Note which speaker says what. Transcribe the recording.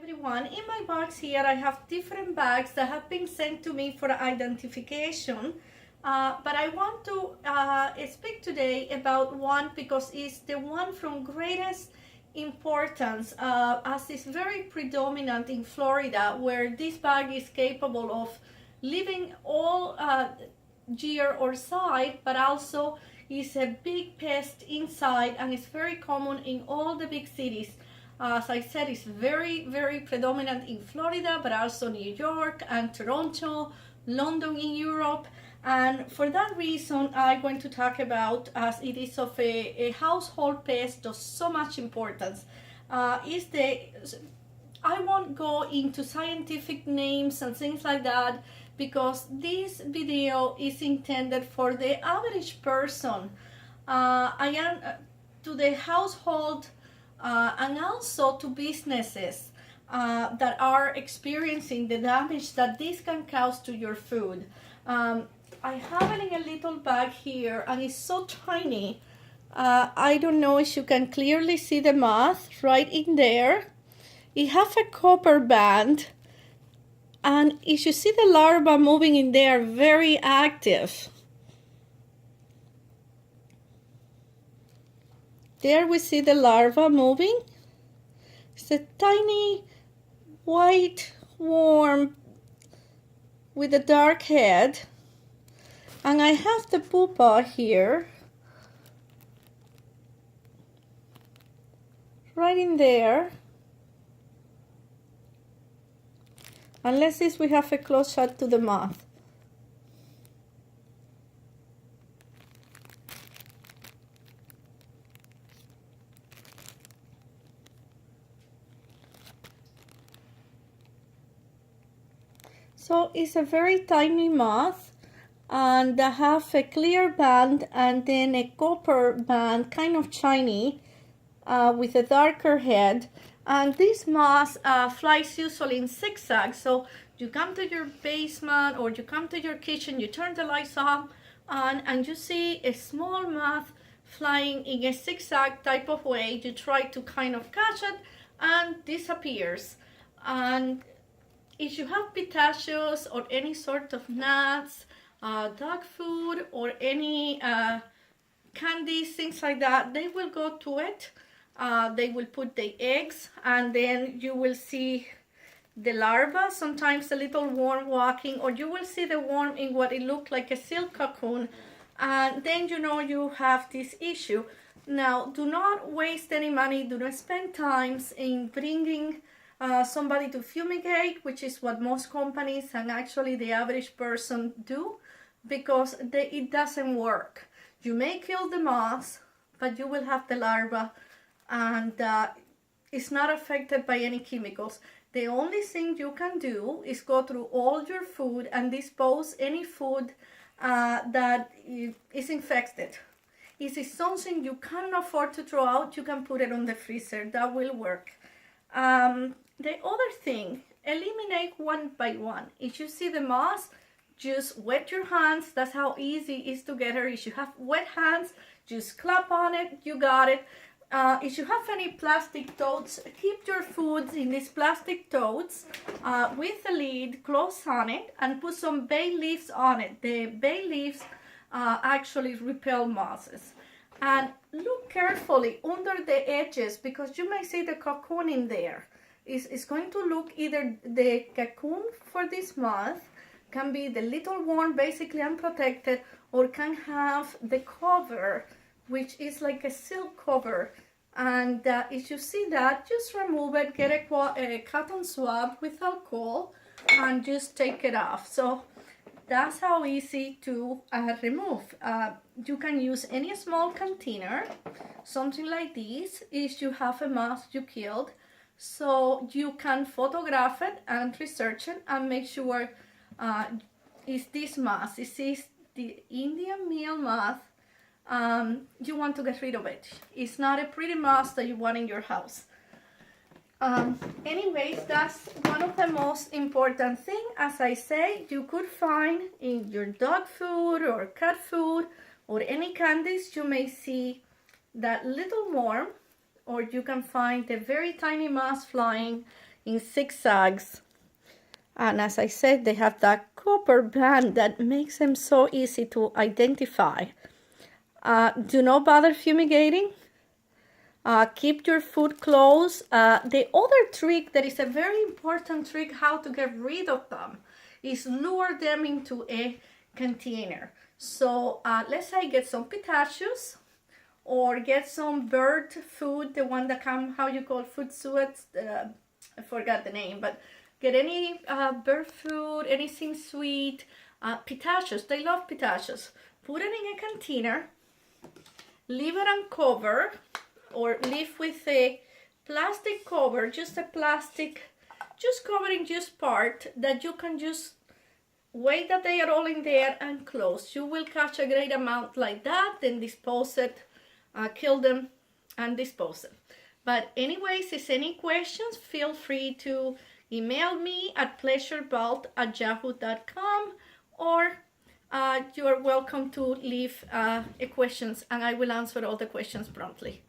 Speaker 1: Everyone, in my box here I have different bags that have been sent to me for identification, but I want to speak today about one because it's the one from greatest importance, as it's very predominant in Florida, where this bag is capable of living all year or side, but also is a big pest inside, and it's very common in all the big cities. As I said, it's very, very predominant in Florida, but also New York and Toronto, London in Europe. And for that reason, I'm going to talk about, as it is of a household pest of so much importance, I won't go into scientific names and things like that, because this video is intended for the average person. I am to the household and also to businesses that are experiencing the damage that this can cause to your food. I have it in a little bag here, and it's so tiny. I don't know if you can clearly see the moth right in there. It has a copper band, and if you see the larvae moving in there, very active. There we see the larva moving. It's a tiny white worm with a dark head. And I have the pupa here, right in there. And let's see if we have a close shot to the moth. So it's a very tiny moth, and they have a clear band and then a copper band, kind of shiny, with a darker head. And this moth flies usually in zigzags. So you come to your basement or you come to your kitchen, you turn the lights on, and you see a small moth flying in a zigzag type of way. You try to kind of catch it and disappears. And if you have pistachios or any sort of nuts, dog food, or any candies, things like that, they will go to it. They will put the eggs, and then you will see the larva, sometimes a little worm walking, or you will see the worm in what it looked like a silk cocoon, and then you know you have this issue. Now, do not waste any money, do not spend time in bringing somebody to fumigate, which is what most companies and actually the average person do, because it doesn't work. You may kill the moths, but you will have the larva, and it's not affected by any chemicals. The only thing you can do is go through all your food and dispose any food that is infected. If it's something you can't afford to throw out, you can put it on the freezer. That will work. The other thing, eliminate one by one. If you see the moth, just wet your hands. That's how easy it is to get her. If you have wet hands, just clap on it, you got it. If you have any plastic totes, keep your foods in these plastic totes with the lid, close on it, and put some bay leaves on it. The bay leaves actually repel moths. And look carefully under the edges, because you may see the cocoon in there. It's going to look either the cocoon for this moth, can be the little worm basically unprotected, or can have the cover, which is like a silk cover. And if you see that, just remove it, get a cotton swab with alcohol, and just take it off. So that's how easy to remove. You can use any small container, something like this, if you have a moth you killed, so you can photograph it and research it and make sure is this moth, this is the Indian Meal Moth. You want to get rid of it. It's not a pretty moth that you want in your house. Anyways, that's one of the most important things. As I say, you could find in your dog food or cat food or any candies, you may see that little worm, or you can find the very tiny moths flying in zigzags. And as I said, they have that copper band that makes them so easy to identify. Do not bother fumigating. Keep your food close. The other trick that is a very important trick how to get rid of them is lure them into a container. So let's say get some pistachios or get some bird food, the one that come, how you call food sweets, I forgot the name, but get any bird food, anything sweet, pistachios, they love pistachios. Put it in a container, leave it uncovered, or leave with a plastic cover, just a plastic, just covering just part that you can just wait that they are all in there and close. You will catch a great amount like that, then dispose it, kill them and dispose them. But anyways, if any questions, feel free to email me at pleasurevault@yahoo.com, or you are welcome to leave questions and I will answer all the questions promptly.